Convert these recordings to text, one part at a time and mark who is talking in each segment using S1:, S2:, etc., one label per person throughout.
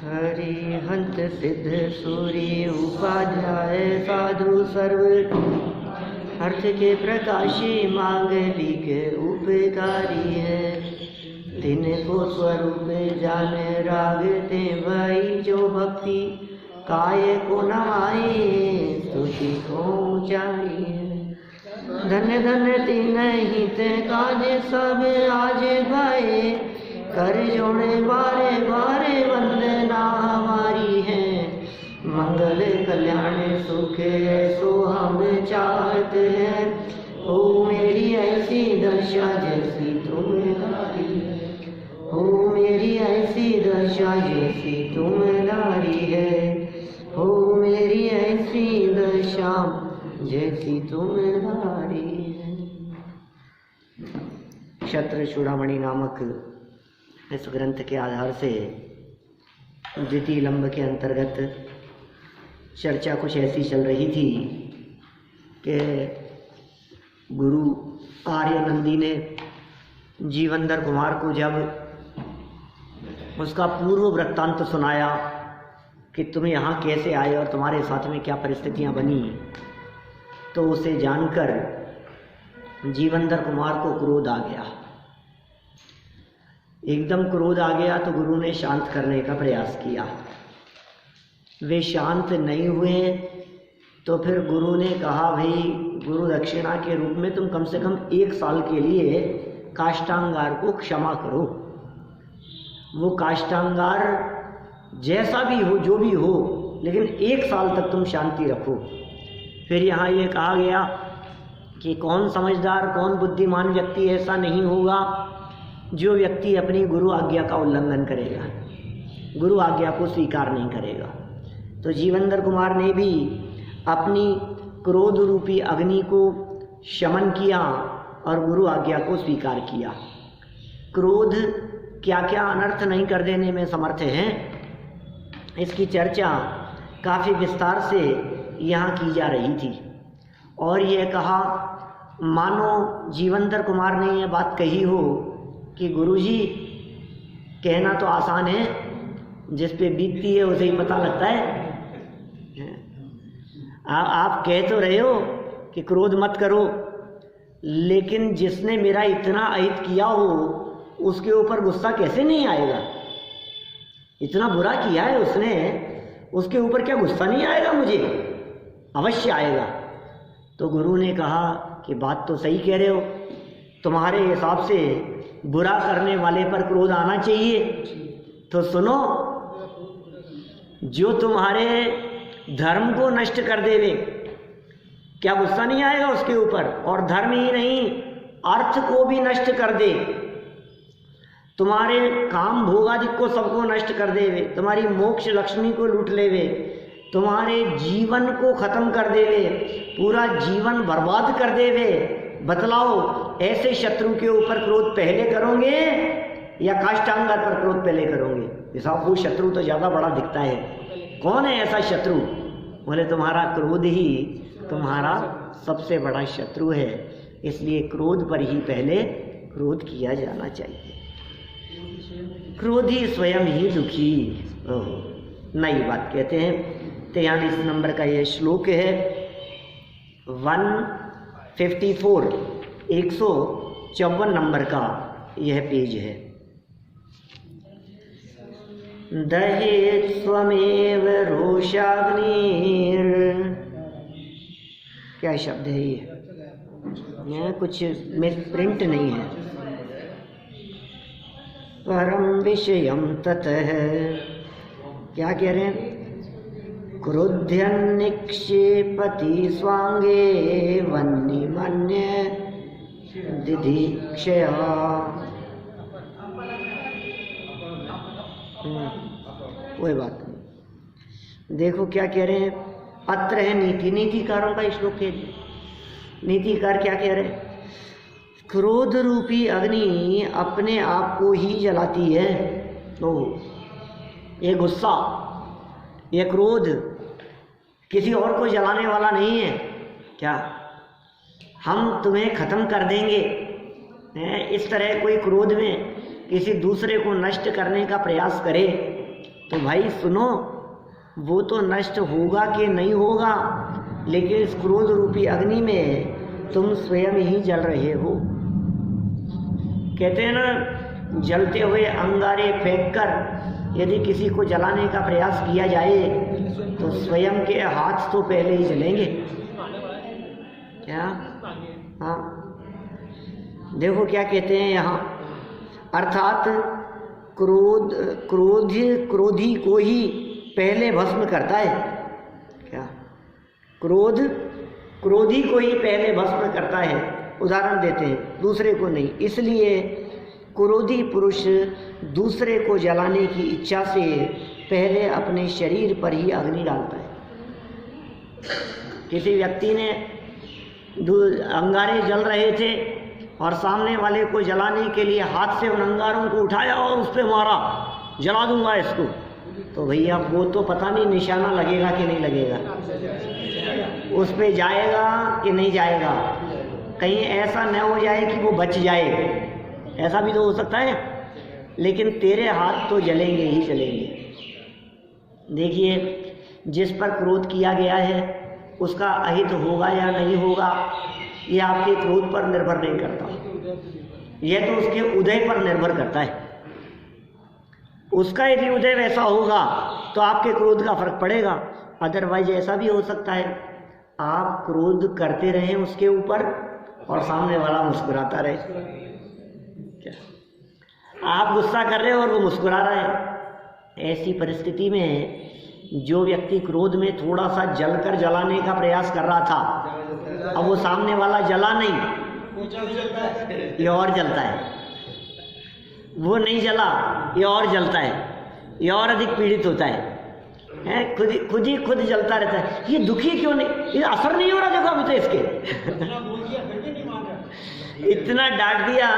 S1: हरिहंत सिद्ध सूर्य उपाध्याय साधु सर्व अर्थ के प्रकाशी मांगवी के उपकारी है। दिन को स्वरूप जान रागते भाई जो भक्ति काय को नवाए स्तुति को ऊंचाई है। धन्य धन्य तीन हित काज सब आज भाई कर जोड़े बारे बारे वंदना हमारी है। मंगल कल्याण सुख ऐसो हम चाहते हैं। ओ मेरी ऐसी दशा जैसी तुम्हारी, ओ मेरी ऐसी दशा जैसी तुम्हारी है। ओ मेरी ऐसी दशा जैसी तुम्हारी है। क्षत्र चूड़ामणि नामक इस ग्रंथ के आधार से द्वितीय लंब के अंतर्गत चर्चा कुछ ऐसी चल रही थी कि गुरु आर्यनंदी ने जीवंदर कुमार को जब उसका पूर्व वृत्तांत सुनाया कि तुम यहाँ कैसे आए और तुम्हारे साथ में क्या परिस्थितियाँ बनी, तो उसे जानकर जीवंदर कुमार को क्रोध आ गया। एकदम क्रोध आ गया तो गुरु ने शांत करने का प्रयास किया। वे शांत नहीं हुए तो फिर गुरु ने कहा, भाई गुरु दक्षिणा के रूप में तुम कम से कम 1 साल के लिए काष्टांगार को क्षमा करो। वो काष्टांगार जैसा भी हो, जो भी हो, लेकिन 1 साल तक तुम शांति रखो। फिर यहाँ ये कहा गया कि कौन समझदार कौन बुद्धिमान व्यक्ति ऐसा नहीं होगा जो व्यक्ति अपनी गुरु आज्ञा का उल्लंघन करेगा, गुरु आज्ञा को स्वीकार नहीं करेगा। तो जीवंदर कुमार ने भी अपनी क्रोध रूपी अग्नि को शमन किया और गुरु आज्ञा को स्वीकार किया। क्रोध क्या क्या अनर्थ नहीं कर देने में समर्थ है, इसकी चर्चा काफ़ी विस्तार से यहाँ की जा रही थी। और यह कहा, मानो जीवंदर कुमार ने यह बात कही हो कि गुरुजी कहना तो आसान है, जिस पे बीतती है उसे ही पता लगता है। आप कह तो रहे हो कि क्रोध मत करो, लेकिन जिसने मेरा इतना अहित किया हो उसके ऊपर गुस्सा कैसे नहीं आएगा? इतना बुरा किया है उसने, उसके ऊपर क्या गुस्सा नहीं आएगा? मुझे अवश्य आएगा। तो गुरु ने कहा कि बात तो सही कह रहे हो, तुम्हारे हिसाब से बुरा करने वाले पर क्रोध आना चाहिए। तो सुनो, जो तुम्हारे धर्म को नष्ट कर देवे, क्या गुस्सा नहीं आएगा उसके ऊपर? और धर्म ही नहीं, अर्थ को भी नष्ट कर दे, तुम्हारे काम भोगादि को सबको नष्ट कर देवे, तुम्हारी मोक्ष लक्ष्मी को लूट लेवे, तुम्हारे जीवन को खत्म कर देवे, पूरा जीवन बर्बाद कर देवे। बतलाओ, ऐसे शत्रु के ऊपर क्रोध पहले करोगे या काष्टांगार पर क्रोध पहले करोगे? साहब वो शत्रु तो ज़्यादा बड़ा दिखता है। कौन है ऐसा शत्रु? बोले तुम्हारा क्रोध ही तुम्हारा सबसे बड़ा शत्रु है, इसलिए क्रोध पर ही पहले क्रोध किया जाना चाहिए। क्रोधी स्वयं ही दुखी। नई बात कहते हैं। 43 नंबर का यह श्लोक है। 154 154 नंबर का यह पेज है। दहेत स्वमेव रोषाग्निर, क्या शब्द है ये कुछ प्रिंट नहीं है। परम विषयम ततः, क्या कह रहे हैं? क्रोध्यन् निक्षेपति स्वांगे वह्निमन्य दिधिक्षया। कोई बात नहीं। देखो क्या कह रहे हैं, अत्र है नीति। नीतिकारों का श्लोक है। नीतिकार क्या कह रहे हैं? क्रोध रूपी अग्नि अपने आप को ही जलाती है। तो ये गुस्सा, ये क्रोध किसी और को जलाने वाला नहीं है। क्या हम तुम्हें खत्म कर देंगे? इस तरह कोई क्रोध में किसी दूसरे को नष्ट करने का प्रयास करे तो भाई सुनो, वो तो नष्ट होगा कि नहीं होगा, लेकिन इस क्रोध रूपी अग्नि में तुम स्वयं ही जल रहे हो। कहते हैं ना, जलते हुए अंगारे फेंककर यदि किसी को जलाने का प्रयास किया जाए तो स्वयं के हाथ तो पहले ही जलेंगे। क्या? हाँ, देखो क्या कहते हैं यहाँ, अर्थात क्रोधी को ही पहले भस्म करता है। क्या? क्रोधी को ही पहले भस्म करता है। उदाहरण देते हैं, दूसरे को नहीं। इसलिए क्रोधी पुरुष दूसरे को जलाने की इच्छा से पहले अपने शरीर पर ही अग्नि डालता है। किसी व्यक्ति ने अंगारे जल रहे थे और सामने वाले को जलाने के लिए हाथ से उन अंगारों को उठाया और उस पर मारा, जला दूंगा इसको, तो भैया वो तो पता नहीं निशाना लगेगा कि नहीं लगेगा, उस पे जाएगा कि नहीं जाएगा, कहीं ऐसा न हो जाए कि वो बच जाए, ऐसा भी तो हो सकता है। लेकिन तेरे हाथ तो जलेंगे ही जलेंगे। देखिए, जिस पर क्रोध किया गया है उसका अहित होगा या नहीं होगा, ये आपके क्रोध पर निर्भर नहीं करता, यह तो उसके उदय पर निर्भर करता है। उसका यदि उदय वैसा होगा तो आपके क्रोध का फर्क पड़ेगा। अदरवाइज ऐसा भी हो सकता है, आप क्रोध करते रहें उसके ऊपर और सामने वाला मुस्कुराता रहे। क्या? आप गुस्सा कर रहे हो और वो मुस्कुरा रहा है। ऐसी परिस्थिति में जो व्यक्ति क्रोध में थोड़ा सा जलकर जलाने का प्रयास कर रहा था, अब वो सामने वाला जला नहीं, ये और जलता है। वो नहीं जला, ये और जलता है, ये और अधिक पीड़ित होता है, खुद ही जलता रहता है। ये दुखी क्यों नहीं, ये असर नहीं हो रहा, देखो अभी तो इसके इतना डांट दिया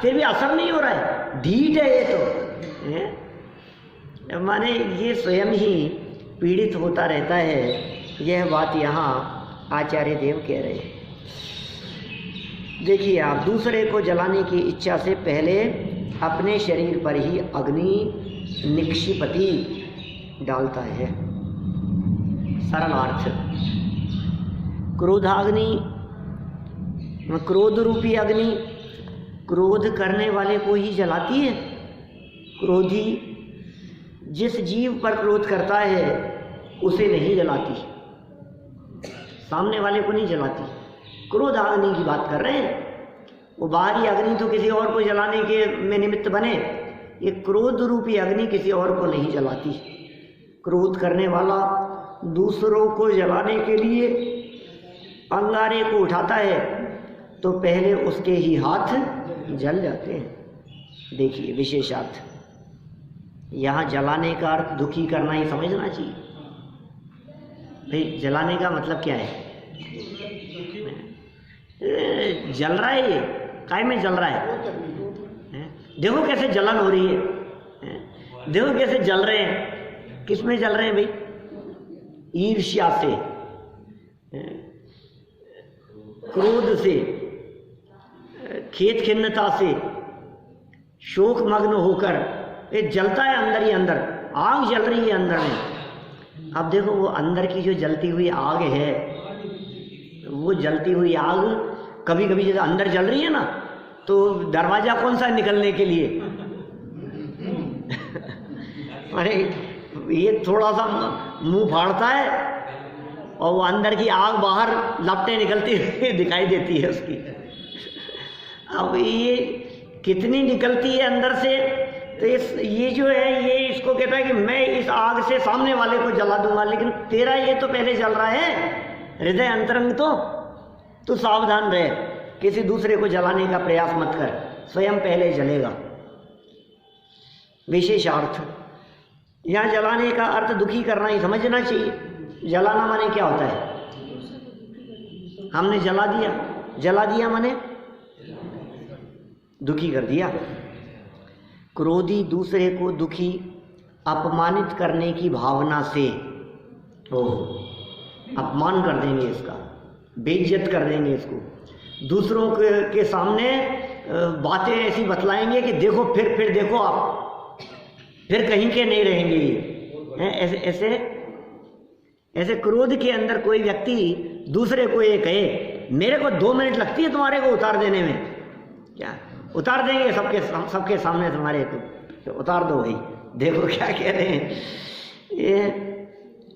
S1: फिर भी असर नहीं हो रहा है, ढीठ है ये तो माने ये स्वयं ही पीड़ित होता रहता है। यह बात यहाँ आचार्य देव कह रहे हैं। देखिए आप, दूसरे को जलाने की इच्छा से पहले अपने शरीर पर ही अग्नि निक्षिपति डालता है। सरलार्थ, क्रोधाग्नि, क्रोध रूपी अग्नि क्रोध करने वाले को ही जलाती है। क्रोधी जिस जीव पर क्रोध करता है उसे नहीं जलाती, सामने वाले को नहीं जलाती। क्रोध अग्नि की बात कर रहे हैं, वो बाहरी अग्नि तो किसी और को जलाने के में निमित्त बने, ये क्रोध रूपी अग्नि किसी और को नहीं जलाती। क्रोध करने वाला दूसरों को जलाने के लिए अंगारे को उठाता है तो पहले उसके ही हाथ जल जाते हैं। देखिए विशेषार्थ, यहाँ जलाने का अर्थ दुखी करना ही समझना चाहिए। भाई जलाने का मतलब क्या है? जल रहा है, ये काय में जल रहा है? देखो कैसे जलन हो रही है, देखो कैसे जल रहे हैं। किस में जल रहे हैं भाई? ईर्ष्या से, क्रोध से, खेद खिन्नता से, शोक मग्न होकर ये जलता है अंदर ही अंदर, आग जल रही है अंदर में। अब देखो वो अंदर की जो जलती हुई आग है, वो जलती हुई आग कभी कभी जैसे अंदर जल रही है ना, तो दरवाजा कौन सा निकलने के लिए अरे ये थोड़ा सा मुंह फाड़ता है और वो अंदर की आग बाहर लपटें निकलती हुई दिखाई देती है उसकी। अब ये कितनी निकलती है अंदर से, तो ये जो है ये इसको कहता है कि मैं इस आग से सामने वाले को जला दूंगा, लेकिन तेरा ये तो पहले जल रहा है हृदय अंतरंग, तो सावधान रहे, किसी दूसरे को जलाने का प्रयास मत कर, स्वयं पहले जलेगा। विशेषार्थ, यहाँ जलाने का अर्थ दुखी करना ही समझना चाहिए। जलाना माने क्या होता है? हमने जला दिया माने दुखी कर दिया। क्रोधी दूसरे को दुखी अपमानित करने की भावना से अपमान कर देंगे, इसका बेइज्जत कर देंगे, इसको दूसरों के सामने बातें ऐसी बतलाएंगे कि देखो फिर देखो आप फिर कहीं के नहीं रहेंगे ये। ऐसे ऐसे ऐसे क्रोध के अंदर कोई व्यक्ति दूसरे को ये कहे मेरे को 2 मिनट लगती है तुम्हारे को उतार देने में, क्या उतार देंगे सबके सामने तुम्हारे को, तो उतार दो भाई। देखो क्या कह रहे हैं, ये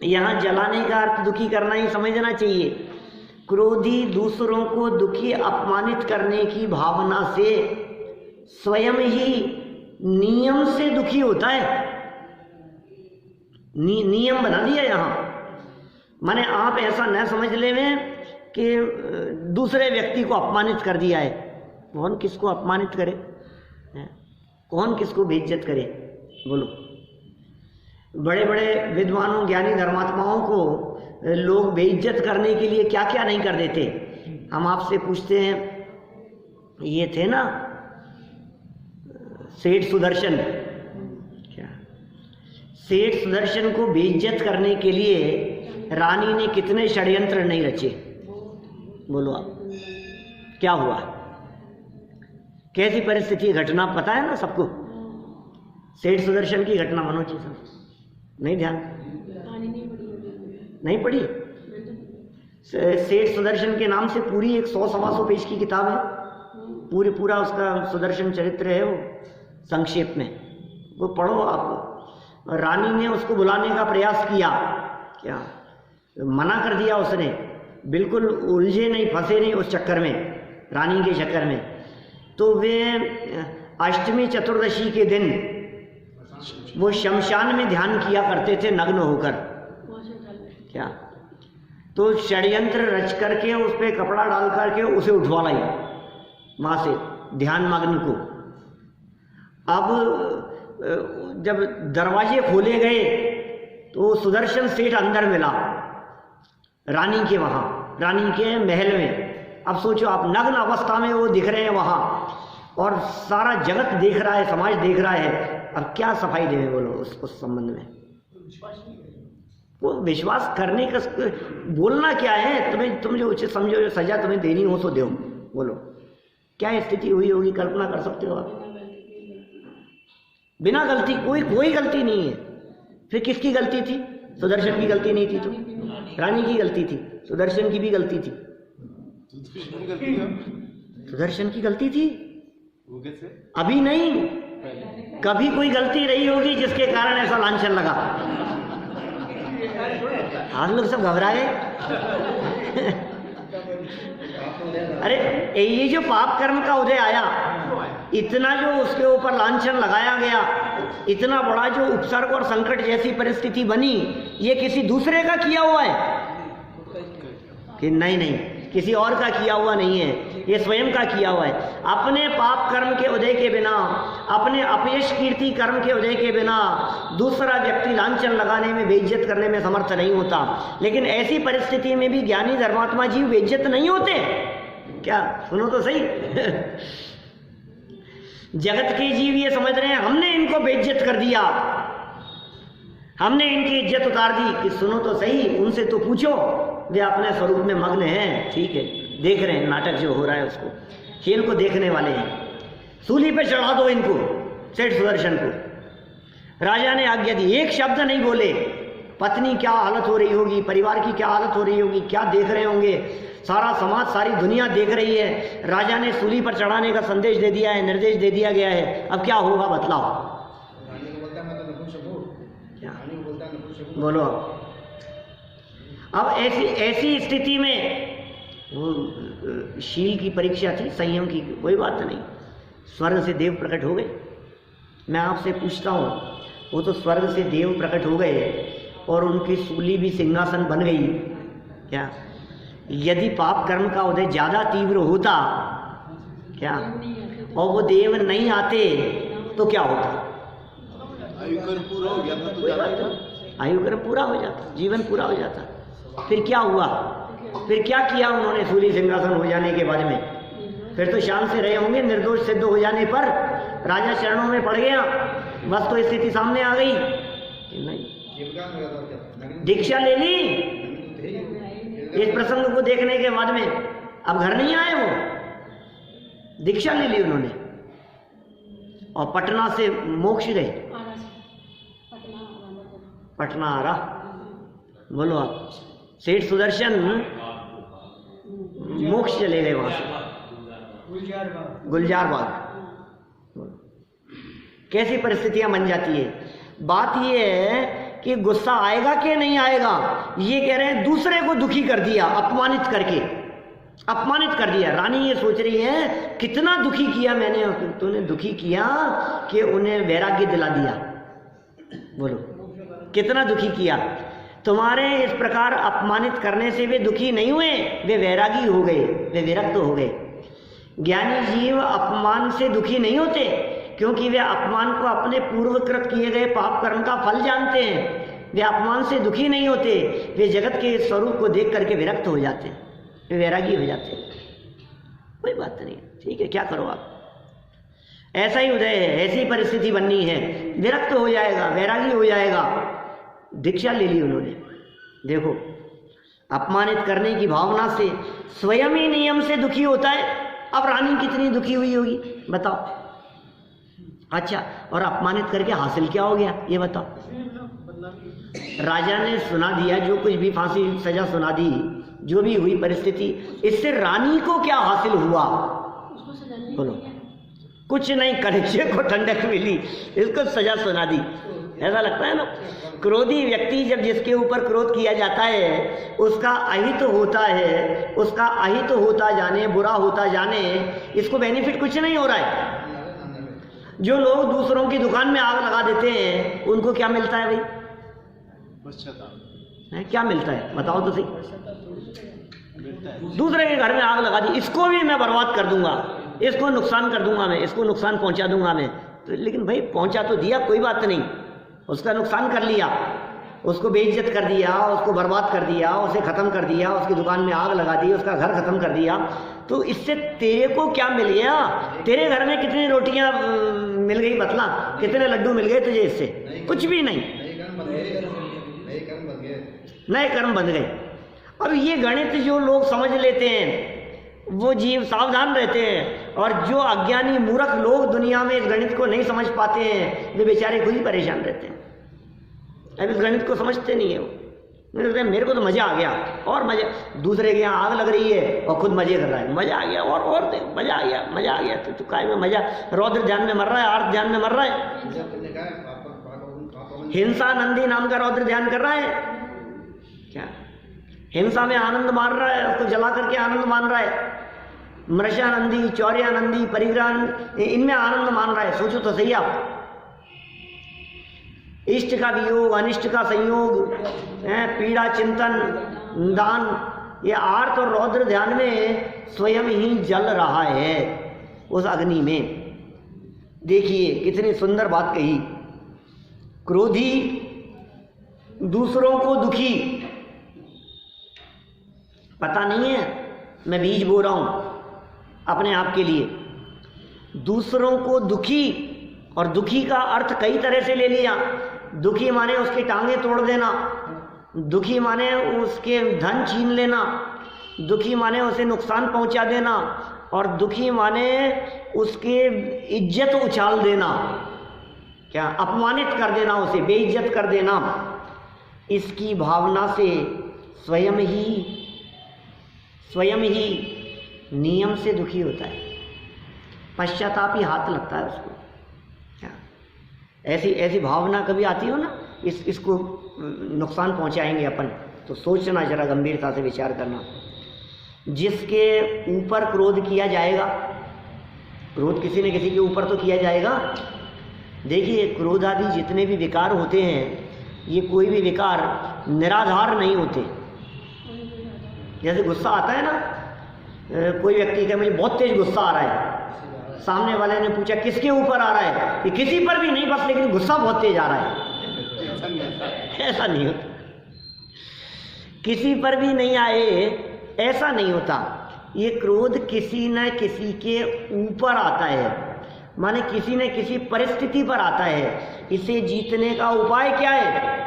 S1: यहाँ जलाने का अर्थ दुखी करना ही समझना चाहिए। क्रोधी दूसरों को दुखी अपमानित करने की भावना से स्वयं ही नियम से दुखी होता है। नियम बना दिया यहाँ, माने आप ऐसा न समझ ले में कि दूसरे व्यक्ति को अपमानित कर दिया है। कौन किसको अपमानित करे, कौन किसको बेइज्जत करे, बोलो। बड़े बड़े विद्वानों ज्ञानी धर्मात्माओं को लोग बेइज्जत करने के लिए क्या क्या नहीं कर देते। हम आपसे पूछते हैं, ये थे ना सेठ सुदर्शन, क्या सेठ सुदर्शन को बेइज्जत करने के लिए रानी ने कितने षड्यंत्र नहीं रचे, बोलो आप। क्या हुआ, कैसी परिस्थिति, घटना पता है ना सबको। सेठ सुदर्शन की घटना मनोज जी सब नहीं ध्यान नहीं पढ़ी। सेठ सुदर्शन के नाम से पूरी 100-125 पेज की किताब है, पूरा उसका सुदर्शन चरित्र है वो, संक्षेप में वो पढ़ो आप। रानी ने उसको बुलाने का प्रयास किया, क्या मना कर दिया उसने, बिल्कुल उलझे नहीं, फंसे नहीं उस चक्कर में, रानी के चक्कर में। तो वे अष्टमी चतुर्दशी के दिन वो शमशान में ध्यान किया करते थे नग्न होकर, क्या तो षड्यंत्र रच करके उस पर कपड़ा डाल करके उसे उठवा लाई वहां से ध्यान मग्न को। अब जब दरवाजे खोले गए तो सुदर्शन सेठ अंदर मिला रानी के, वहां रानी के महल में। अब सोचो आप, नग्न अवस्था में वो दिख रहे हैं वहां, और सारा जगत देख रहा है, समाज देख रहा है। अब क्या सफाई देवे बोलो उस संबंध में। वो विश्वास करने का बोलना क्या है, तुम जो उचित समझो, जो सजा तुम्हें देनी हो तो दो, बोलो। क्या स्थिति हुई होगी, कल्पना कर सकते हो आप। बिना गलती, कोई गलती नहीं है। फिर किसकी गलती थी? सुदर्शन की गलती नहीं थी, तो रानी की गलती थी, सुदर्शन की भी गलती थी। सुदर्शन की गलती थी, अभी नहीं, कभी कोई गलती रही होगी जिसके कारण ऐसा लांछन लगा। आप लोग सब घबरा गए। अरे ये जो पाप कर्म का उदय आया, इतना जो उसके ऊपर लांछन लगाया गया, इतना बड़ा जो उपसर्ग और संकट जैसी परिस्थिति बनी, ये किसी दूसरे का किया हुआ है कि नहीं, किसी और का किया हुआ नहीं है, ये स्वयं का किया हुआ है। अपने पाप कर्म के उदय के बिना, अपने अपयश कीर्ति कर्म के उदय के बिना दूसरा व्यक्ति लांछन लगाने में, बेइज्जत करने में समर्थ नहीं होता। लेकिन ऐसी परिस्थिति में भी ज्ञानी धर्मात्मा जीव बेइज्जत नहीं होते। क्या, सुनो तो सही। जगत के जीव ये समझ रहे हैं हमने इनको बेइज्जत कर दिया, हमने इनकी इज्जत उतार दी। कि सुनो तो सही, उनसे तो पूछो, वे अपने स्वरूप में मग्न हैं, ठीक है, देख रहे हैं नाटक जो हो रहा है, उसको खेल को देखने वाले हैं। सूली पे चढ़ा दो इनको, सेठ सुदर्शन को। राजा ने आज्ञा दी, एक शब्द नहीं बोले। पत्नी क्या हालत हो रही होगी, परिवार की क्या हालत हो रही होगी, क्या देख रहे होंगे, सारा समाज, सारी दुनिया देख रही है। राजा ने सूली पर चढ़ाने का संदेश दे दिया है, निर्देश दे दिया गया है। अब क्या होगा बतलाओ, क्या बोलो। अब ऐसी स्थिति में वो शील की परीक्षा थी, संयम की, कोई बात नहीं। स्वर्ग से देव प्रकट हो गए। मैं आपसे पूछता हूँ, वो तो स्वर्ग से देव प्रकट हो गए और उनकी सूली भी सिंहासन बन गई। क्या, यदि पाप कर्म का उदय ज्यादा तीव्र होता, क्या, और वो देव नहीं आते तो क्या होता? आयुकर्म पूरा हो जाता, कोई बात नहीं, आयुकर्म पूरा हो जाता, जीवन पूरा हो जाता। फिर क्या हुआ? फिर क्या किया उन्होंने सूली सिंहासन हो जाने के बाद में? फिर तो शांत से रहे होंगे। निर्दोष सिद्ध हो जाने पर राजा चरणों में पड़ गया, बस तो स्थिति सामने आ गई। नहीं, दीक्षा ले ली इस प्रसंग को देखने के बाद में। अब घर नहीं आए, वो दीक्षा ले ली उन्होंने और पटना से मोक्ष गए। पटना आ रहा, बोलो आप। सेठ सुदर्शन मोक्ष चले गए वहां से, गुलजार बाग। कैसी परिस्थितियां बन जाती है। बात ये है कि गुस्सा आएगा कि नहीं आएगा, ये कह रहे हैं दूसरे को दुखी कर दिया, अपमानित करके, अपमानित कर दिया। रानी ये सोच रही है कितना दुखी किया मैंने, तूने दुखी किया कि उन्हें वैराग्य दिला दिया। बोलो कितना दुखी किया। तुम्हारे इस प्रकार अपमानित करने से वे दुखी नहीं हुए, वे वैरागी हो गए, वे विरक्त हो गए। ज्ञानी जीव अपमान से दुखी नहीं होते, क्योंकि वे अपमान को अपने पूर्वकृत किए गए पाप कर्म का फल जानते हैं। वे अपमान से दुखी नहीं होते, वे जगत के स्वरूप को देख करके विरक्त हो जाते हैं, वे वैरागी हो जाते हैं। कोई बात नहीं, ठीक है, क्या करो आप, ऐसा ही उदय है, ऐसी परिस्थिति बननी है, विरक्त हो जाएगा, वैरागी हो जाएगा। दीक्षा ले ली उन्होंने। देखो अपमानित करने की भावना से स्वयं ही नियम से दुखी होता है। अब रानी कितनी दुखी हुई होगी बताओ। अच्छा, और अपमानित करके हासिल क्या हो गया ये बताओ। राजा ने सुना दिया, जो कुछ भी फांसी सजा सुना दी, जो भी हुई परिस्थिति, इससे रानी को क्या हासिल हुआ बोलो। कुछ नहीं, कड़छे को ठंडक मिली, इसको सजा सुना दी। ऐसा लगता है ना, क्रोधी व्यक्ति जब जिसके ऊपर क्रोध किया जाता है उसका अहित होता है, उसका अहित होता जाने, बुरा होता जाने, इसको बेनिफिट कुछ नहीं हो रहा है। जो लोग दूसरों की दुकान में आग लगा देते हैं उनको क्या मिलता है भाई? है क्या मिलता है बताओ तो सही। दूसरे के घर में आग लगा दी, इसको भी मैं बर्बाद कर दूंगा, इसको नुकसान कर दूंगा मैं, इसको नुकसान पहुंचा दूंगा मैं। तो लेकिन भाई पहुंचा तो दिया, कोई बात नहीं, उसका नुकसान कर लिया, उसको बेइज्जत कर दिया, उसको बर्बाद कर दिया, उसे ख़त्म कर दिया, उसकी दुकान में आग लगा दी, उसका घर ख़त्म कर दिया, तो इससे तेरे को क्या मिल गया? तेरे घर में कितनी रोटियां मिल गई बतला, कितने लड्डू मिल गए तुझे इससे? कुछ भी नहीं, नए कर्म बन गए। अब ये गणित जो लोग समझ लेते हैं वो जीव सावधान रहते हैं, और जो अज्ञानी मूर्ख लोग दुनिया में इस गणित को नहीं समझ पाते हैं वे बेचारे खुद ही परेशान रहते हैं। अब इस गणित को समझते नहीं है वो। मेरे को तो मजा आ गया, और मजा, दूसरे के यहाँ आग लग रही है और खुद मजे कर रहा है, मजा आ गया, और मजा आ गया, मजा आ गया। तो काय में मजा, रौद्र ध्यान में मर रहा है, आर्थ ध्यान में मर रहा है, हिंसा नंदी नाम का रौद्र ध्यान कर रहा है क्या? हिंसा में आनंद मान रहा है, उसको जला करके आनंद मान रहा है। मृषानंदी, चौर्यानंदी, परिग्रह, इनमें आनंद मान रहा है। सोचो तो सही आप, इष्ट का वियोग, अनिष्ट का संयोग, पीड़ा चिंतन, दान, ये आर्त और रौद्र ध्यान में स्वयं ही जल रहा है उस अग्नि में। देखिए कितनी सुंदर बात कही। क्रोधी दूसरों को दुखी, पता नहीं है मैं बीज बो रहा हूं अपने आप के लिए, दूसरों को दुखी, और दुखी का अर्थ कई तरह से ले लिया। दुखी माने उसकी टांगे तोड़ देना, दुखी माने उसके धन छीन लेना, दुखी माने उसे नुकसान पहुंचा देना, और दुखी माने उसके इज्जत उछाल देना, क्या अपमानित कर देना, उसे बेइज्जत कर देना। इसकी भावना से स्वयं ही नियम से दुखी होता है, पश्चाताप ही हाथ लगता है उसको। क्या ऐसी भावना कभी आती हो ना, इसको नुकसान पहुंचाएंगे अपन, तो सोचना, जरा गंभीरता से विचार करना। जिसके ऊपर क्रोध किया जाएगा, क्रोध किसी न किसी के ऊपर तो किया जाएगा। देखिए क्रोध आदि जितने भी विकार होते हैं, ये कोई भी विकार निराधार नहीं होते। जैसे गुस्सा आता है ना, कोई व्यक्ति कहे मुझे बहुत तेज गुस्सा आ रहा है, सामने वाले ने पूछा किसके ऊपर आ रहा है, ये किसी पर भी नहीं, बस लेकिन गुस्सा बहुत तेज आ रहा है। ऐसा नहीं होता, किसी पर भी नहीं आए, ऐसा नहीं होता। ये क्रोध किसी न किसी के ऊपर आता है, माने किसी न किसी परिस्थिति पर आता है। इसे जीतने का उपाय क्या है?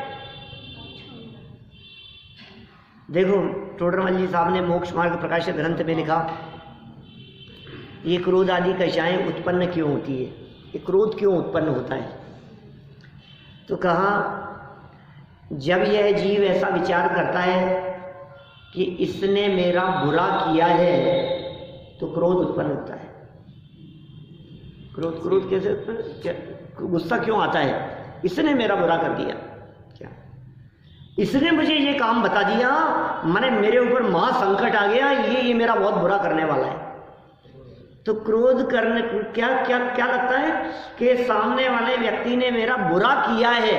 S1: देखो टोडरमल जी साहब ने मोक्ष मार्ग प्रकाशित ग्रंथ में लिखा, ये क्रोध आदि कषाएं उत्पन्न क्यों होती है, ये क्रोध क्यों उत्पन्न होता है? तो कहा जब यह जीव ऐसा विचार करता है कि इसने मेरा बुरा किया है तो क्रोध उत्पन्न होता है। क्रोध कैसे उत्पन्न, गुस्सा क्यों आता है? इसने मेरा बुरा कर दिया, क्या इसने मुझे ये काम बता दिया, मैंने मेरे ऊपर महासंकट आ गया, ये मेरा बहुत बुरा करने वाला है। तो क्रोध करने क्या क्या क्या लगता है कि सामने वाले व्यक्ति ने मेरा बुरा किया है,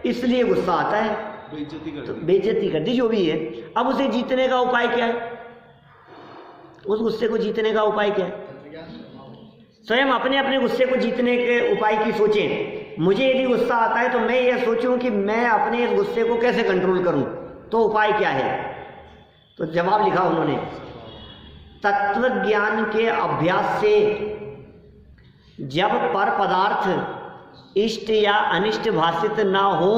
S1: इसलिए गुस्सा आता है, बेइज्जती कर दी जो भी है। अब उसे जीतने का उपाय क्या है? उस गुस्से को जीतने का उपाय क्या है? स्वयं अपने अपने गुस्से को जीतने के उपाय की सोचें। मुझे यदि गुस्सा आता है तो मैं यह सोचूं कि मैं अपने इस गुस्से को कैसे कंट्रोल करूं, तो उपाय क्या है? तो जवाब लिखा उन्होंने, तत्व ज्ञान के अभ्यास से जब पर पदार्थ इष्ट या अनिष्ट भाषित ना हो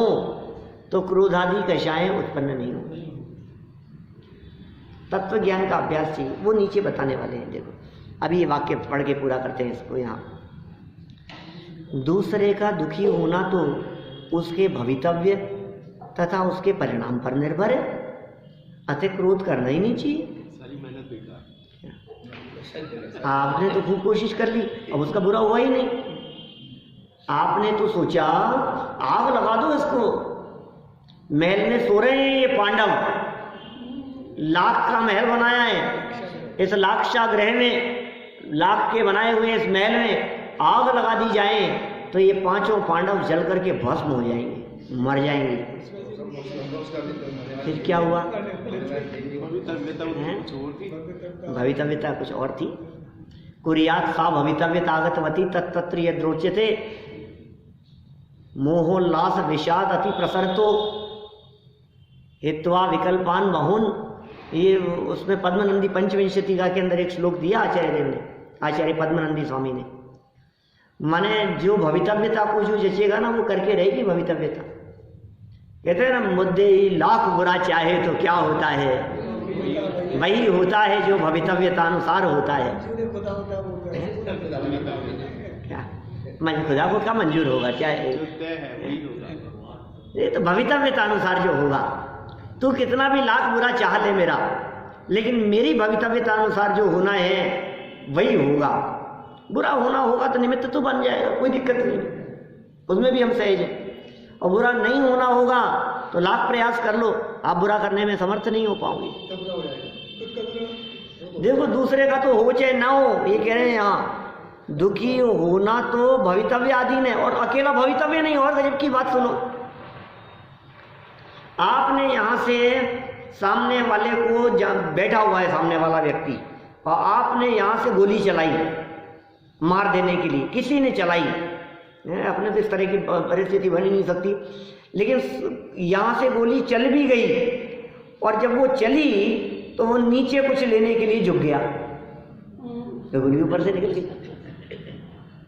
S1: तो क्रोधादि कषायें उत्पन्न नहीं होंगी। तत्व ज्ञान का अभ्यास चाहिए, वो नीचे बताने वाले हैं। देखो अभी ये वाक्य पढ़ के पूरा करते हैं इसको। यहाँ दूसरे का दुखी होना तो उसके भवितव्य तथा उसके परिणाम पर निर्भर है, अतः क्रोध करना ही नहीं चाहिए।
S2: सारी मेहनत बेकार,
S1: आपने तो खूब कोशिश कर ली, अब उसका बुरा हुआ ही नहीं। आपने तो सोचा आग लगा दो इसको, महल में सो रहे हैं ये पांडव, लाख का महल बनाया है, इस लाक्षा ग्रह में लाख के बनाए हुए इस महल में आग लगा दी जाए तो ये पांचों पांडव जल करके भस्म हो जाएंगे, मर जाएंगे। फिर क्या हुआ? भवितव्यता कुछ और थी। कुरियात सा भवितव्यतागतवती तत्तत्र यद्रोच्यते मोहोल्लास विषाद अति प्रसरतो हित्वा विकल्पान बहुन। ये उसमें पद्मनंदी पंचविंशतिका के अंदर एक श्लोक दिया आचार्य देव ने, आचार्य पद्मनंदी स्वामी ने। माने जो भवितव्यता को जो जचेगा ना वो करके रहेगी भवितव्यता। कहते हैं ना, मुद्दे ही लाख बुरा चाहे तो क्या होता है, वही होता है जो भवितव्यता अनुसार होता है। क्या खुदा को क्या मंजूर होगा? क्या है ये तो भवितव्यता अनुसार जो होगा। तू कितना भी लाख बुरा चाह ले मेरा, लेकिन मेरी भवितव्यता अनुसार जो होना है वही होगा। बुरा होना होगा तो निमित्त तो बन जाएगा, कोई दिक्कत नहीं, उसमें भी हम सहज हैं। और बुरा नहीं होना होगा तो लाख प्रयास कर लो, आप बुरा करने में समर्थ नहीं हो पाओगे। देखो दूसरे का तो हो चाहे ना हो, ये कह रहे हैं यहाँ दुखी होना तो भवितव्य आधीन है, और अकेला भवितव्य नहीं, और गजब की बात सुनो। आपने यहाँ से सामने वाले को, बैठा हुआ है सामने वाला व्यक्ति, और आपने यहाँ से गोली चलाई मार देने के लिए, किसी ने चलाई, अपने तो इस तरह की परिस्थिति बन ही नहीं सकती, लेकिन यहाँ से गोली चल भी गई, और जब वो चली तो वो नीचे कुछ लेने के लिए झुक गया, तो गोली ऊपर से निकल गई।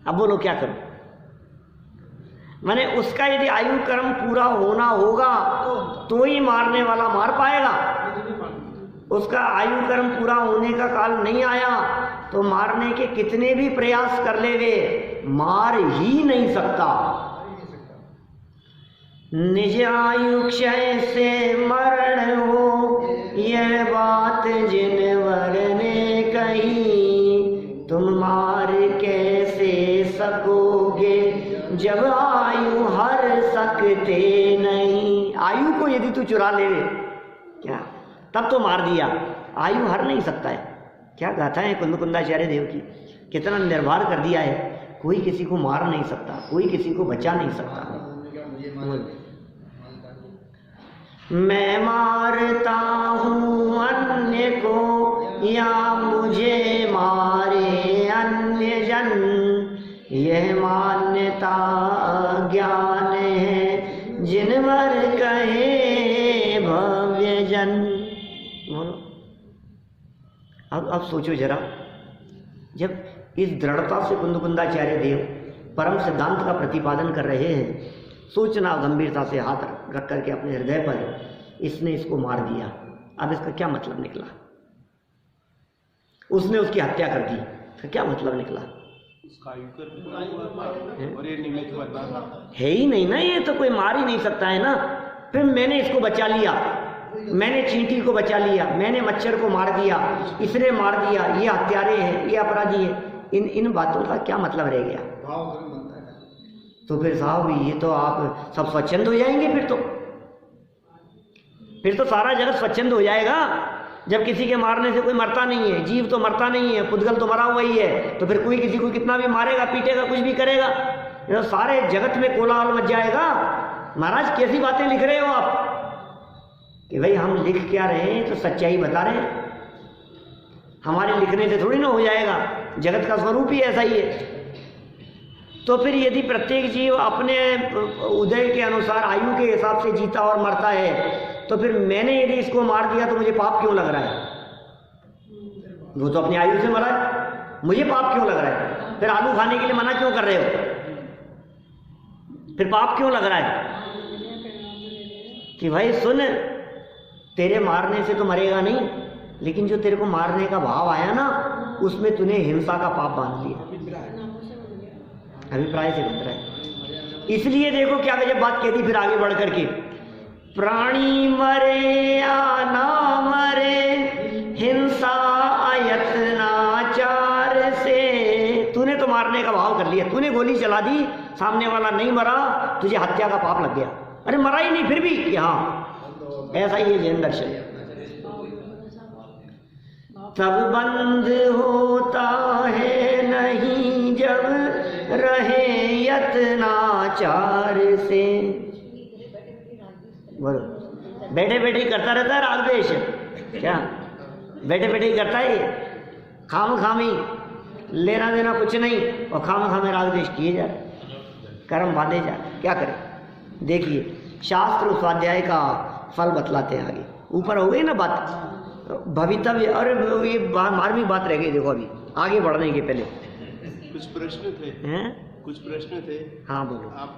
S1: अब बोलो क्या करो? माने उसका यदि आयु कर्म पूरा होना होगा तो ही मारने वाला मार पाएगा। उसका आयु कर्म पूरा होने का काल नहीं आया तो मारने के कितने भी प्रयास कर ले वे मार ही नहीं सकता। निज आयु क्षय से मरण हो, यह बात जिनवर ने कही, तुम मार कैसे सकोगे जब आयु हर सकते नहीं। आयु को यदि तू चुरा ले क्या, तब तो मार दिया, आयु हर नहीं सकता है। क्या गाथा है कुंदकुंदाचार्य देव की, कितना निर्भर कर दिया है। कोई किसी को मार नहीं सकता, कोई किसी को बचा नहीं सकता। मैं मारता हूँ अन्य को या मुझे मारे अन्य जन, यह मान्यता ज्ञान है जिनवर कहे भव्य जन। अब सोचो जरा, जब इस दृढ़ता से कुंदकुंदाचार्य देव परम सिद्धांत का प्रतिपादन कर रहे हैं, सोचना गंभीरता से हाथ रख करके अपने हृदय पर, इसने इसको मार दिया, अब इसका क्या मतलब निकला? उसने उसकी हत्या कर दी, इसका क्या मतलब निकला?
S2: और ये निमित्त बना
S1: है ही नहीं ना, ये तो कोई मार ही नहीं सकता है ना। फिर मैंने इसको बचा लिया, मैंने चींटी को बचा लिया, मैंने मच्छर को मार दिया, इसने मार दिया, ये हत्यारे हैं, ये अपराधी हैं, इन बातों का क्या मतलब रह गया? तो फिर साहब ये तो आप सब स्वच्छंद हो जाएंगे, फिर तो सारा जगत स्वच्छंद हो जाएगा। जब किसी के मारने से कोई मरता नहीं है, जीव तो मरता नहीं है, पुद्गल तो मरा हुआ ही है, तो फिर कोई किसी को कितना भी मारेगा, पीटेगा, कुछ भी करेगा, तो सारे जगत में कोलाहल मच जाएगा। महाराज कैसी बातें लिख रहे हो आप कि भाई हम लिख क्या रहे हैं, तो सच्चाई बता रहे हैं। हमारे लिखने से थोड़ी ना हो जाएगा, जगत का स्वरूप ही ऐसा ही है। तो फिर यदि प्रत्येक जीव अपने उदय के अनुसार आयु के हिसाब से जीता और मरता है, तो फिर मैंने यदि इसको मार दिया तो मुझे पाप क्यों लग रहा है? वो तो अपनी आयु से मरा है, मुझे पाप क्यों लग रहा है? फिर आलू खाने के लिए मना क्यों कर रहे हो? फिर पाप क्यों लग रहा है? कि भाई सुन, तेरे मारने से तो मरेगा नहीं, लेकिन जो तेरे को मारने का भाव आया ना, उसमें तूने हिंसा का पाप बांध लिया, अभिप्राय से बन रहा है। इसलिए देखो क्या गजब बात कहती फिर आगे बढ़ करके, प्राणी मरे या ना मरे, हिंसा अयत्नाचार से। तूने तो मारने का भाव कर लिया, तूने गोली चला दी, सामने वाला नहीं मरा, तुझे हत्या का पाप लग गया। अरे मरा ही नहीं फिर भी कि हाँ, ऐसा ही है जैन दर्शन। तब बंद होता है नहीं जब रहे यत्नाचार से। बोलो, बैठे बैठे ही करता रहता है राग द्वेष, क्या बैठे बैठे ही करता है? खाम खामी लेना देना कुछ नहीं, और खाम खामे राग द्वेष किए जा रहे, कर्म बांधे जा रहे। क्या करें? देखिए शास्त्र स्वाध्याय का फल बतलाते हैं आगे। ऊपर हो गई ना बात भवितव्य, और ये मार्मिक बात रह गई। देखो अभी आगे बढ़ने के पहले
S2: कुछ प्रश्न थे हैं? कुछ प्रश्न थे। हाँ बोलो। आप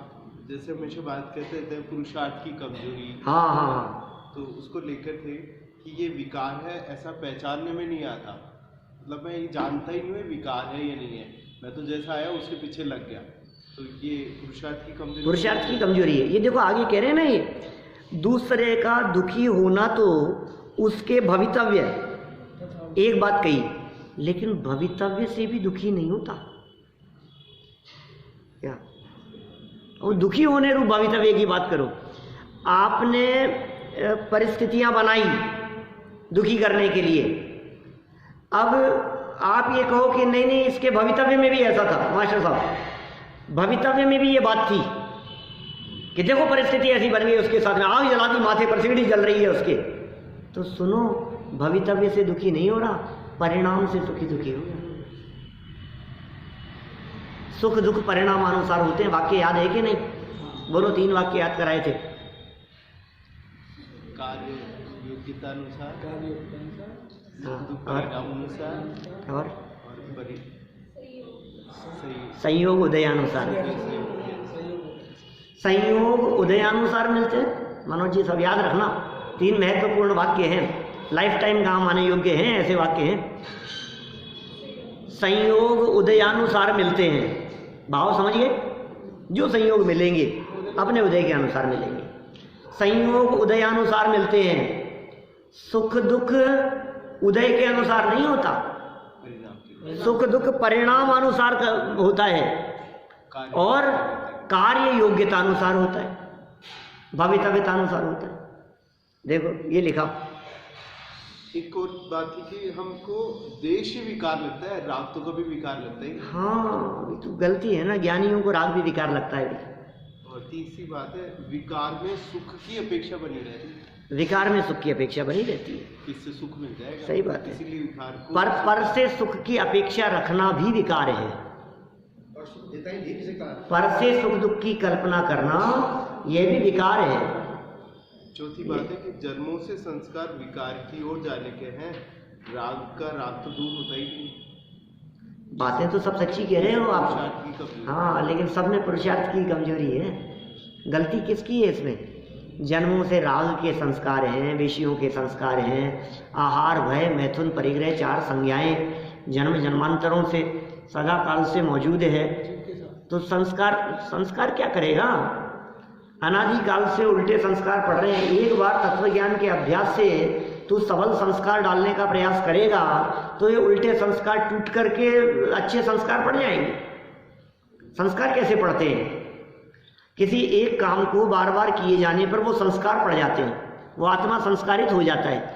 S2: जैसे हमेशा बात करते थे पुरुषार्थ की कमजोरी, हाँ हाँ हाँ, तो उसको लेकर थे कि ये विकार है, ऐसा पहचानने में नहीं आता। मतलब मैं ये जानता ही नहीं है विकार है या नहीं है, मैं तो जैसा आया उसके पीछे लग गया। तो ये पुरुषार्थ की कमजोरी, पुरुषार्थ की कमजोरी है। ये देखो आगे कह रहे हैं ना, ये दूसरे का दुखी होना तो उसके भवितव्य, एक बात कही, लेकिन भवितव्य से भी दुखी नहीं होता क्या? और दुखी होने रूप भवितव्य की बात करो। आपने परिस्थितियां बनाई दुखी करने के लिए, अब आप ये कहो कि नहीं नहीं इसके भवितव्य में भी ऐसा था। मास्टर साहब, भवितव्य में भी ये बात थी कि देखो परिस्थिति ऐसी बन गई, उसके साथ में आग जला दी, माथे पर सीढ़ी जल रही है उसके, तो सुनो भवितव्य से दुखी नहीं हो रहा, परिणाम से सुखी दुखी हो रहा। सुख दुख परिणाम अनुसार होते हैं। वाक्य याद है कि नहीं? बोलो, 3 वाक्य याद कराए थे। कार्य योग्यता अनुसार, और संयोग उदयानुसार। संयोग उदयानुसार मिलते हैं। मनोज जी सब याद रखना, 3 महत्वपूर्ण वाक्य हैं, लाइफ टाइम काम आने योग्य हैं, ऐसे वाक्य हैं। संयोग उदयानुसार मिलते हैं, भाव समझ गए? जो संयोग मिलेंगे अपने उदय के अनुसार मिलेंगे। संयोग उदयानुसार मिलते हैं, सुख दुख उदय के अनुसार नहीं होता, सुख दुख परिणाम अनुसार होता है, और कार्य योग्यता अनुसार होता है, भवितव्यता अनुसार होता है। देखो ये लिखा। एक और बात थी कि हमको देश ही विकार लगता है, राग तो कभी विकार लगता है। हाँ तो गलती है ना, ज्ञानियों को राग भी विकार लगता है। और तीसरी बात है, विकार में सुख की अपेक्षा बनी रहती है, विकार में सुख की अपेक्षा बनी रहती है, इससे सुख मिल जाएगा। सही बात है, इसीलिए विकार को पर से सुख की अपेक्षा रखना भी विकार है। पर से सुख दुख की कल्पना करना यह भी विकार है। चौथी बात है कि जन्मों से संस्कार विकार की ओर जाने के हैं, राग का राग तो दूर होता ही नहीं। बातें तो सब सच्ची कह रहे हो आप, हाँ, लेकिन सब में पुरुषार्थ की कमजोरी है। गलती किसकी है इसमें? जन्मों से राग के संस्कार हैं, विषयों के संस्कार हैं, आहार भय मैथुन परिग्रह 4 संज्ञाएं जन्म जन्मांतरों से सदा काल से मौजूद है। तो संस्कार क्या करेगा? अनादिकाल से उल्टे संस्कार पड़ रहे हैं। एक बार तत्वज्ञान के अभ्यास से तू सबल संस्कार डालने का प्रयास करेगा तो ये उल्टे संस्कार टूट करके अच्छे संस्कार पड़ जाएंगे। संस्कार कैसे पड़ते हैं? किसी एक काम को बार बार किए जाने पर वो संस्कार पड़ जाते हैं, वो आत्मा संस्कारित हो जाता है।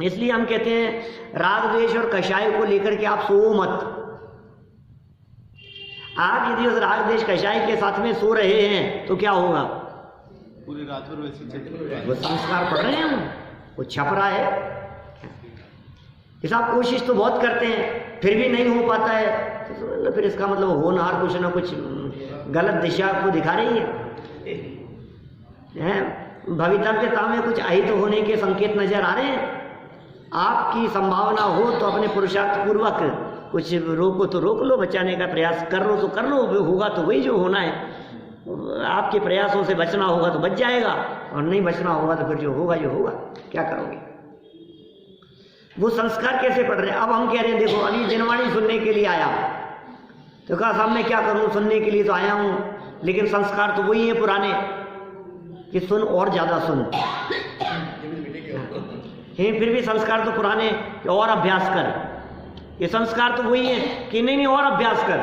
S2: इसलिए हम कहते हैं राग द्वेष और कषाय को लेकर के आप सो मत। आप यदि उस राग द्वेष कषाय के साथ में सो रहे हैं तो क्या होगा?
S3: पूरी रात भर वैसे चल
S2: वो संस्कार पड़ रहे हैं, वो छप रहा है। इस आप कोशिश तो बहुत करते हैं फिर भी नहीं हो पाता है, तो फिर इसका मतलब होनहार कुछ ना कुछ गलत दिशा को दिखा रही है। भवितव्यता में कुछ अहित होने के संकेत नजर आ रहे हैं। आपकी संभावना हो तो अपने पुरुषार्थ पूर्वक कुछ रोको तो रोक लो, बचाने का प्रयास कर लो तो कर लो, होगा तो वही जो होना है। आपके प्रयासों से बचना होगा तो बच जाएगा, और नहीं बचना होगा तो फिर जो होगा क्या करोगे? वो संस्कार कैसे पड़ रहे हैं? अब हम कह रहे हैं देखो अभी दिनवाणी सुनने के लिए आया, तो कहा साहब मैं क्या करूं, सुनने के लिए तो आया हूं, लेकिन संस्कार तो वही है पुराने कि सुन और ज्यादा सुन। फिर भी संस्कार तो पुराने कि और अभ्यास कर। ये संस्कार तो वही है कि नहीं और अभ्यास कर,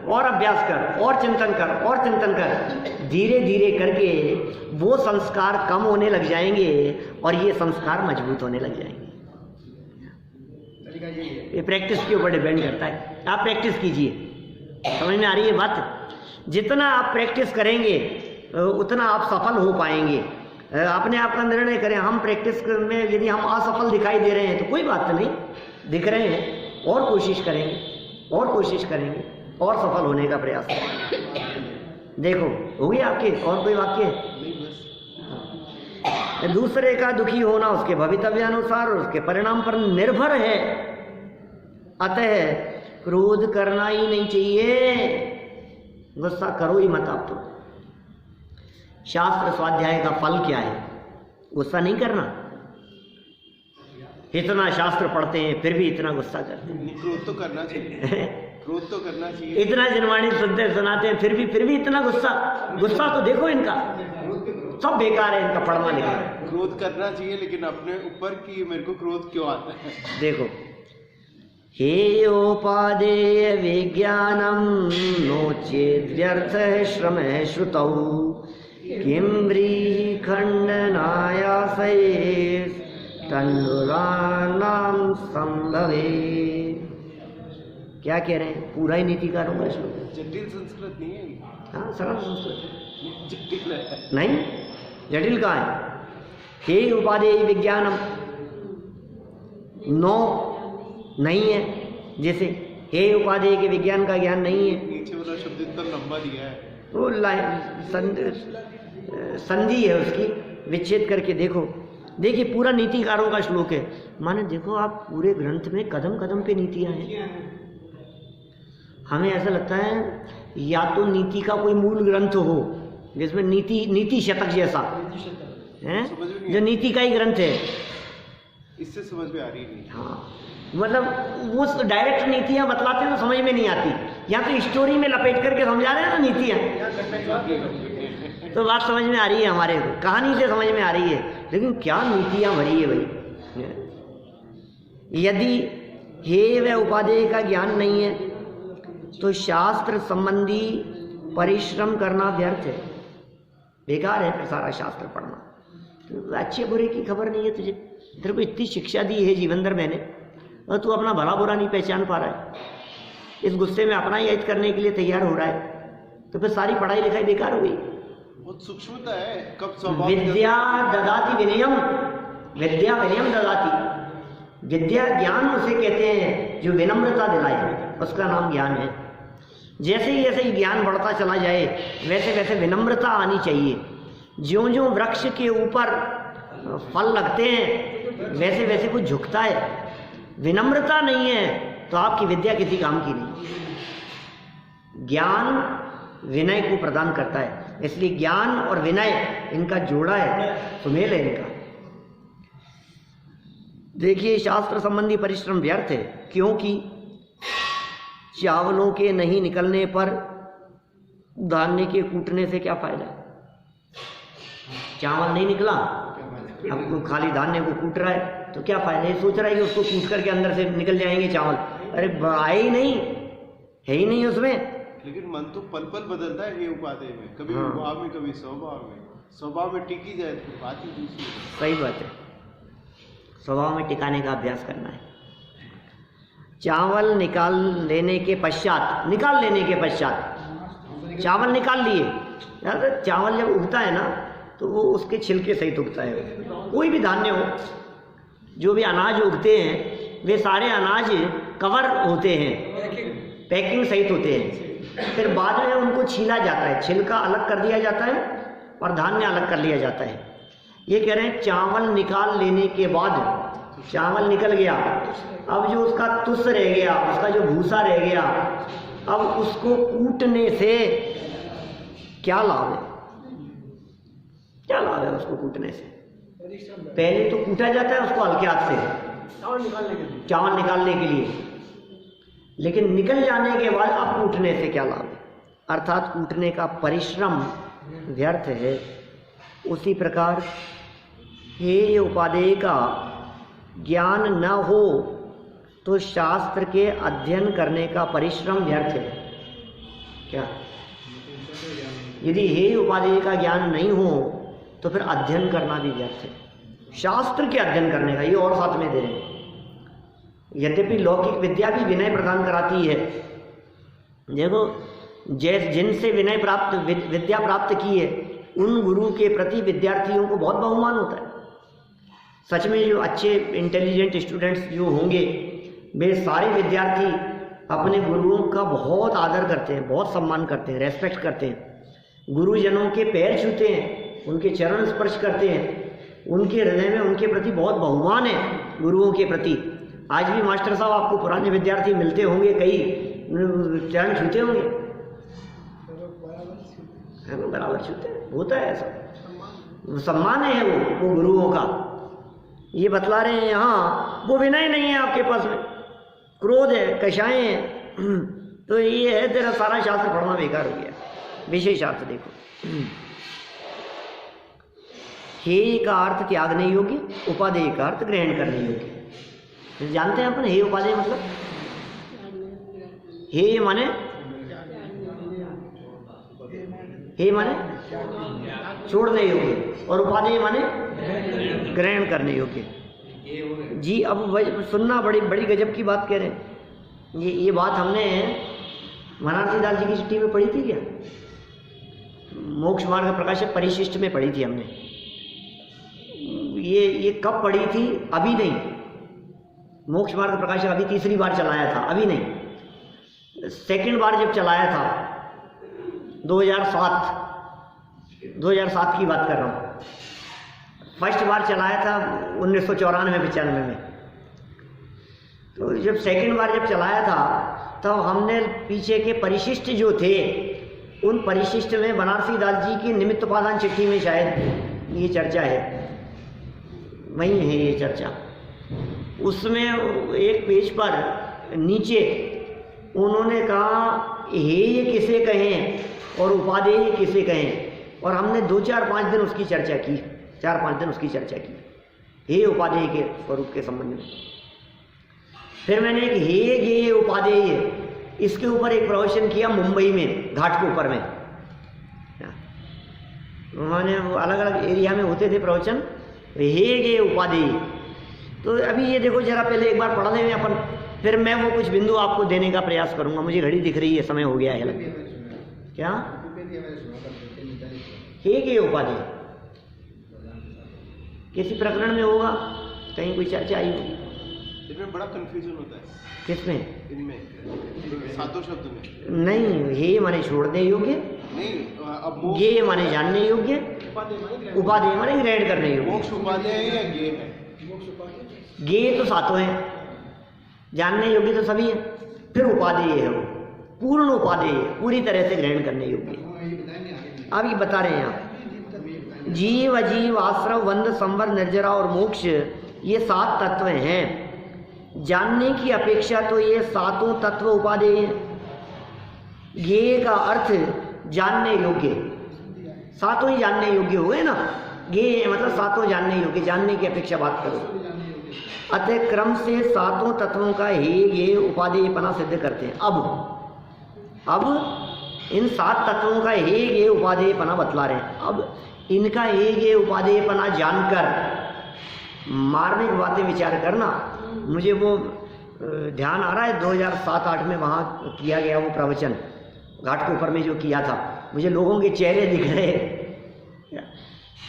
S2: और अभ्यास कर, और चिंतन कर, और चिंतन कर। धीरे धीरे करके वो संस्कार कम होने लग जाएंगे और ये संस्कार मजबूत होने लग जाएंगे। ये प्रैक्टिस के ऊपर डिपेंड करता है। आप प्रैक्टिस कीजिए, समझ में आ रही है बात? जितना आप प्रैक्टिस करेंगे उतना आप सफल हो पाएंगे। अपने आप का निर्णय करें। हम प्रैक्टिस में यदि हम असफल दिखाई दे रहे हैं तो कोई बात नहीं, दिख रहे हैं और कोशिश करेंगे, और कोशिश करेंगे, और सफल होने का प्रयास करेंगे। देखो हो गई आपके और कोई वाक्य? दूसरे का दुखी होना उसके भवितव्यानुसार और उसके परिणाम पर निर्भर है, अतः क्रोध करना ही नहीं चाहिए। गुस्सा करो ही मत आप। तो शास्त्र स्वाध्याय का फल क्या है? गुस्सा नहीं करना। इतना शास्त्र पढ़ते हैं फिर भी इतना गुस्सा करते हैं।
S3: क्रोध तो करना चाहिए, क्रोध तो करना चाहिए।
S2: इतना जनवाणी सुनते सुनाते हैं फिर भी इतना गुस्सा। गुस्सा तो देखो इनका सब बेकार है, इनका पढ़ना लिखना।
S3: क्रोध करना चाहिए लेकिन अपने ऊपर कि मेरे को क्रोध क्यों आता है।
S2: देखो हेयोपादेय विज्ञानम नोचेद व्यर्थ श्रम श्रुतौ किम व्रीहि खंडनायासे तन्नुरानाम संभवे। क्या कह रहे हैं? पूरा ही नीतिकारों का श्लोक।
S3: जटिल संस्कृत नहीं है।
S2: हाँ सरल संस्कृत।
S3: जटिल है
S2: नहीं, जटिल कहाँ है? हे उपादेय विज्ञानम नो नहीं है, जैसे हे उपादेय के विज्ञान का ज्ञान नहीं है।
S3: नीचे वाला शब्द इतना लंबा दिया है,
S2: वो संधि है उसकी, विच्छेद करके देखो। देखिए पूरा नीतिकारों का श्लोक है। माने देखो आप पूरे ग्रंथ में कदम कदम पे नीतियां हैं। हमें ऐसा लगता है या तो नीति का कोई मूल ग्रंथ हो जिसमें नीति शतक जैसा है, जो नीति का ही ग्रंथ है।
S3: इससे समझ में आ रही नहीं।
S2: हाँ मतलब वो डायरेक्ट नीतियां बतलाते हैं तो समझ में नहीं आती, या तो स्टोरी में लपेट करके समझा रहे हैं ना नीतियां, तो बात समझ में आ रही है हमारे को, कहानी से समझ में आ रही है। लेकिन क्या नीतियां भरी है भाई। यदि हे व उपादेय का ज्ञान नहीं है तो शास्त्र संबंधी परिश्रम करना व्यर्थ है, बेकार है। सारा शास्त्र पढ़ना, तो अच्छे बुरे की खबर नहीं है तुझे। तेरे को इतनी शिक्षा दी है जीवन भर मैंने, और तू अपना भला बुरा नहीं पहचान पा रहा है। इस गुस्से में अपना ही ऐद करने के लिए तैयार हो रहा है, तो फिर सारी पढ़ाई लिखाई बेकार हो गई।
S3: बहुत सूक्ष्मता है। कब स्वभाव
S2: विद्या ददाति विनयम, विद्या विनयम ददाति। विद्या ज्ञान उसे कहते हैं जो विनम्रता दिलाए, उसका नाम ज्ञान है। जैसे ही ज्ञान बढ़ता चला जाए वैसे वैसे विनम्रता आनी चाहिए। ज्यों ज्यों वृक्ष के ऊपर फल लगते हैं वैसे वैसे वो झुकता है। विनम्रता नहीं है तो आपकी विद्या किसी काम की नहीं। ज्ञान विनय को प्रदान करता है, इसलिए ज्ञान और विनय इनका जोड़ा है, सुमेल है इनका। देखिए शास्त्र संबंधी परिश्रम व्यर्थ है, क्योंकि चावलों के नहीं निकलने पर धान्य के कूटने से क्या फायदा है। चावल नहीं निकला, अब खाली धान्य को कूट रहा है, तो क्या फायदा? ये सोच रहा है कि उसको कूट करके अंदर से निकल जाएंगे चावल, अरे आए ही नहीं, है ही नहीं उसमें।
S3: लेकिन मन तो पल पल बदलता है ये उपादेय में, कभी भाव में कभी स्वभाव में टिकी जाए तो बात ही दूसरी है।
S2: सही बात है, स्वभाव में टिकाने का अभ्यास करना है। चावल निकाल लेने के पश्चात चावल निकाल लिए। यार चावल जब उगता है ना तो वो उसके छिलके सहित उगता है। कोई भी धान्य हो, जो भी अनाज उगते हैं वे सारे अनाज कवर होते हैं, पैकिंग सहित होते हैं। फिर बाद में उनको छीला जाता है, छिलका अलग कर दिया जाता है और धान्य अलग कर लिया जाता है। ये कह रहे हैं चावल निकाल लेने के बाद, चावल निकल गया, अब जो उसका तुस रह गया, उसका जो भूसा रह गया, अब उसको कूटने से क्या लाभ है? क्या लाभ है उसको कूटने से? पहले तो कूटा जाता है उसको हल्के हाथ से चावल निकालने के लिए, लेकिन निकल जाने के बाद अब कूटने से क्या लाभ है? अर्थात कूटने का परिश्रम व्यर्थ है। उसी प्रकार हे उपादेय का ज्ञान न हो तो शास्त्र के अध्ययन करने का परिश्रम व्यर्थ है। क्या? यदि हे उपादेय का ज्ञान नहीं हो तो फिर अध्ययन करना भी व्यर्थ है। शास्त्र के अध्ययन करने का, ये और साथ में दे रहे हैं। यद्यपि लौकिक विद्या भी विनय प्रदान कराती है। देखो, जिनसे विनय प्राप्त विद्या प्राप्त की है उन गुरु के प्रति विद्यार्थियों को बहुत बहुमान होता है। सच में जो अच्छे इंटेलिजेंट स्टूडेंट्स जो होंगे वे सारे विद्यार्थी अपने गुरुओं का बहुत आदर करते हैं, बहुत सम्मान करते हैं, रेस्पेक्ट करते हैं। गुरुजनों के पैर छूते हैं, उनके चरण स्पर्श करते हैं, उनके हृदय में उनके प्रति बहुत बहुमान है गुरुओं के प्रति। आज भी मास्टर साहब आपको पुराने विद्यार्थी मिलते होंगे, कई चरण छूते होंगे, बराबर छूते हैं, होता है ऐसा, सम्मान है वो गुरुओं का। ये बतला रहे हैं यहाँ, वो विनय नहीं है आपके पास में, क्रोध है, कषाएं हैं, तो ये है तेरा सारा शास्त्र पढ़ना बेकार हो गया। विशेषार्थ देखो, हेय का अर्थ त्यागने योग्य, उपादेय का अर्थ ग्रहण करने योग्य। जानते हैं अपन हेय उपादेय मतलब? हेय माने छोड़ने योग्य और उपादेय माने ग्रहण करने योग्य। जी अब सुनना, बड़ी बड़ी गजब की बात कह रहे हैं। ये बात हमने बनारसी दास जी की चिट्ठी में पढ़ी थी क्या? मोक्ष मार्ग प्रकाशक परिशिष्ट में पढ़ी थी हमने। ये कब पढ़ी थी? अभी नहीं। मोक्ष मार्ग प्रकाशक अभी तीसरी बार चलाया था, अभी नहीं, सेकंड बार जब चलाया था 2007 की बात कर रहा हूँ। फर्स्ट बार चलाया था 1994-95 में। तो जब सेकंड बार जब चलाया था तो हमने पीछे के परिशिष्ट जो थे उन परिशिष्ट में बनारसी दास जी की निमित्त उपादान चिट्ठी में शायद ये चर्चा है, वहीं है ये चर्चा। उसमें एक पेज पर नीचे उन्होंने कहा हेय किसे कहें और उपादेय किसे कहें, और हमने 2-4-5 दिन उसकी चर्चा की, 4-5 दिन उसकी चर्चा की हेय उपादेय के स्वरूप के संबंध में। फिर मैंने एक हेय गेय उपादेय इसके ऊपर एक प्रवचन किया मुंबई में, घाट के ऊपर में। उन्होंने अलग अलग एरिया में होते थे प्रवचन, हेय गेय उपादेय। तो अभी ये देखो जरा, पहले एक बार पढ़ लें अपन, फिर मैं वो कुछ बिंदु आपको देने का प्रयास करूंगा। मुझे घड़ी दिख रही है, समय हो गया है। क्या हेय गेय उपादेय किसी प्रकरण में होगा, कहीं कोई चर्चा आई होगी।
S3: इनमें बड़ा कंफ्यूजन होता है।
S2: किसमें?
S3: इनमें सातों शब्द में
S2: नहीं, हेय माने छोड़ने योग्य,
S3: नहीं, अब
S2: गेय माने जानने योग्य, उपादेय माने ग्रहण करने योग्य।
S3: मोक्ष उपादेय है या गेय है?
S2: गेय तो सातों हैं, जानने योग्य तो सभी हैं, फिर उपादेय है वो, पूर्ण उपादेय है, पूरी तरह से ग्रहण करने योग्य। अब ये बता रहे हैं आप, जीव अजीव आश्रव वंद संवर निर्जरा और मोक्ष, ये 7 तत्व हैं। जानने की अपेक्षा तो ये 7 तत्व उपादेय हैं। गेय का अर्थ जानने योग्य, 7 ही जानने योग्य हुए ना, ये मतलब सातों जानने योग्य, जानने की अपेक्षा बात करो। अतः क्रम से सातों तत्वों का हे ये उपादेयपना सिद्ध करते हैं। अब इन सात तत्वों का हे ये उपादेयपना बतला रहे हैं। अब इनका हे ये उपादेयपना जानकर मार्मिक बातें विचार करना। मुझे वो ध्यान आ रहा है 2007-8 में वहाँ किया गया वो प्रवचन घाट के ऊपर में जो किया था, मुझे लोगों के चेहरे दिख रहे।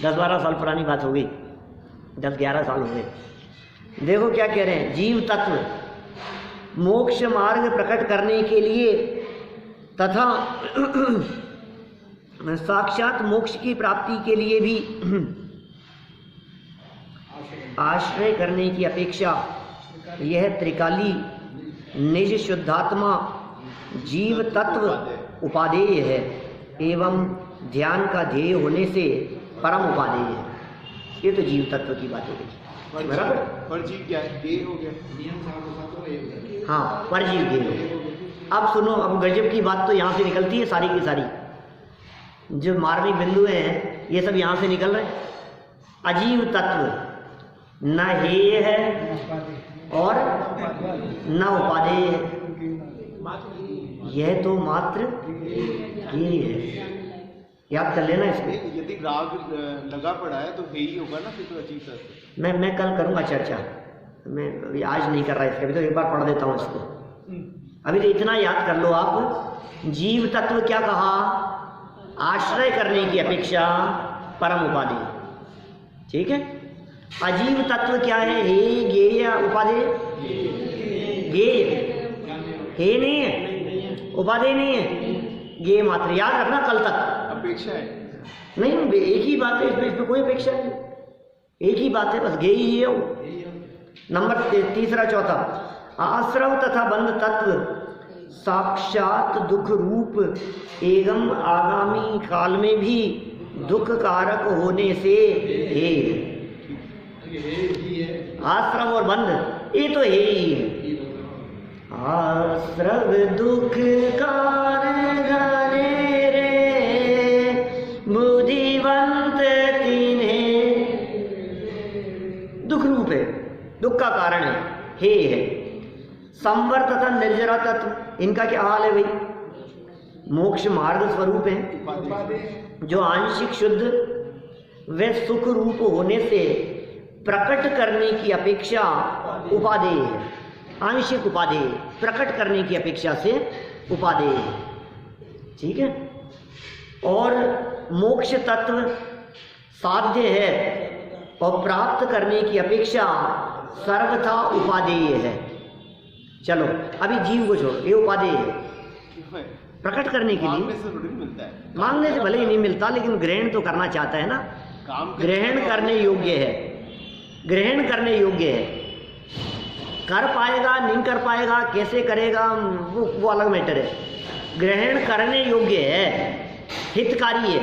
S2: 10-12 साल पुरानी बात हो गई, 10-11 साल हो गए। देखो क्या कह रहे हैं, जीव तत्व मोक्ष मार्ग प्रकट करने के लिए तथा साक्षात मोक्ष की प्राप्ति के लिए भी आश्रय करने की अपेक्षा यह त्रिकाली निज शुद्धात्मा जीव तत्व उपादेय है एवं ध्यान का ध्येय होने से परम उपादेय है। ये तो जीव तत्व की बात हो गई, बराबर।
S3: पर जीव क्या है? ध्येय हो गया।
S2: हाँ, पर जीव ध्येय हो गया। अब सुनो, अब गजब की बात तो यहाँ से निकलती है सारी की सारी। जो मार्मिक बिंदु हैं ये सब यहाँ से निकल रहे हैं। अजीव तत्व न हेय है और न उपादेय है, यह तो मात्र हेय है। याद कर लेना इसको।
S3: यदि राग लगा पड़ा है तो हेय होगा ना, फिर तो अजीब तत्व।
S2: मैं कल करूँगा चर्चा, मैं आज नहीं कर रहा इसके, अभी तो एक बार पढ़ देता हूँ इसको। अभी तो इतना याद कर लो आप, जीव तत्व क्या कहा? आश्रय करने की अपेक्षा परम उपादेय, ठीक है। अजीव तत्व क्या है? हे गेय उपादेय, गेय हे नहीं है, उपादेय नहीं है, गेय मात्र। याद रखना कल तक।
S3: अपेक्षा है
S2: नहीं, एक ही बात है इसमें कोई अपेक्षा नहीं, एक ही बात है, बस गेय ही है वो। नंबर तीसरा चौथा, आश्रव तथा बंध तत्व साक्षात दुख रूप एवं आगामी काल में भी दुख कारक होने से हे। आश्रव और बंध ये तो हे ही है। आश्रव दुख कारक रे बुद्धिवंत तिन्हें, दुख रूप है, दुख का कारण है, हे है। संवर तथा निर्जरा तत्व, इनका क्या हाल है भाई? मोक्ष मार्ग स्वरूप है, जो आंशिक शुद्ध व सुख रूप होने से प्रकट करने की अपेक्षा उपादेय है। आंशिक उपादेय, प्रकट करने की अपेक्षा से उपादेय है, ठीक है। और मोक्ष तत्व साध्य है और प्राप्त करने की अपेक्षा सर्वथा उपादेय है। चलो अभी जीव को छोड़ो, ये उपादेय है प्रकट करने के लिए।
S3: मिलता है,
S2: मांगने से भले ही नहीं मिलता, लेकिन ग्रहण तो करना चाहता है ना। ग्रहण करने योग्य है, ग्रहण करने योग्य है। कर पाएगा नहीं कर पाएगा, कैसे करेगा, वो अलग मैटर है। ग्रहण करने योग्य है, हितकारी है।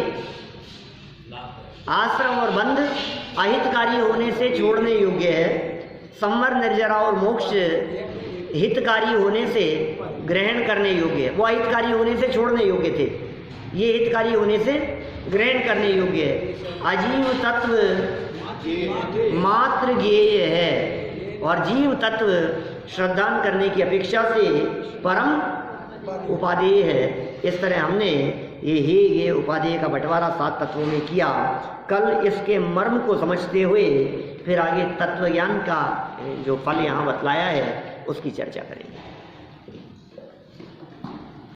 S2: आश्रम और बंध अहितकारी होने से छोड़ने योग्य है। संवर निर्जरा और मोक्ष हितकारी होने से ग्रहण करने योग्य है। वो अहितकारी होने से छोड़ने योग्य थे, ये हितकारी होने से ग्रहण करने योग्य है। अजीव तत्व मात्र गेय है और जीव तत्व श्रद्धान करने की अपेक्षा से परम उपादेय है। इस तरह हमने ये उपादेय का बंटवारा 7 तत्वों में किया। कल इसके मर्म को समझते हुए फिर आगे तत्वज्ञान का जो फल यहाँ बतलाया है उसकी चर्चा करेंगे।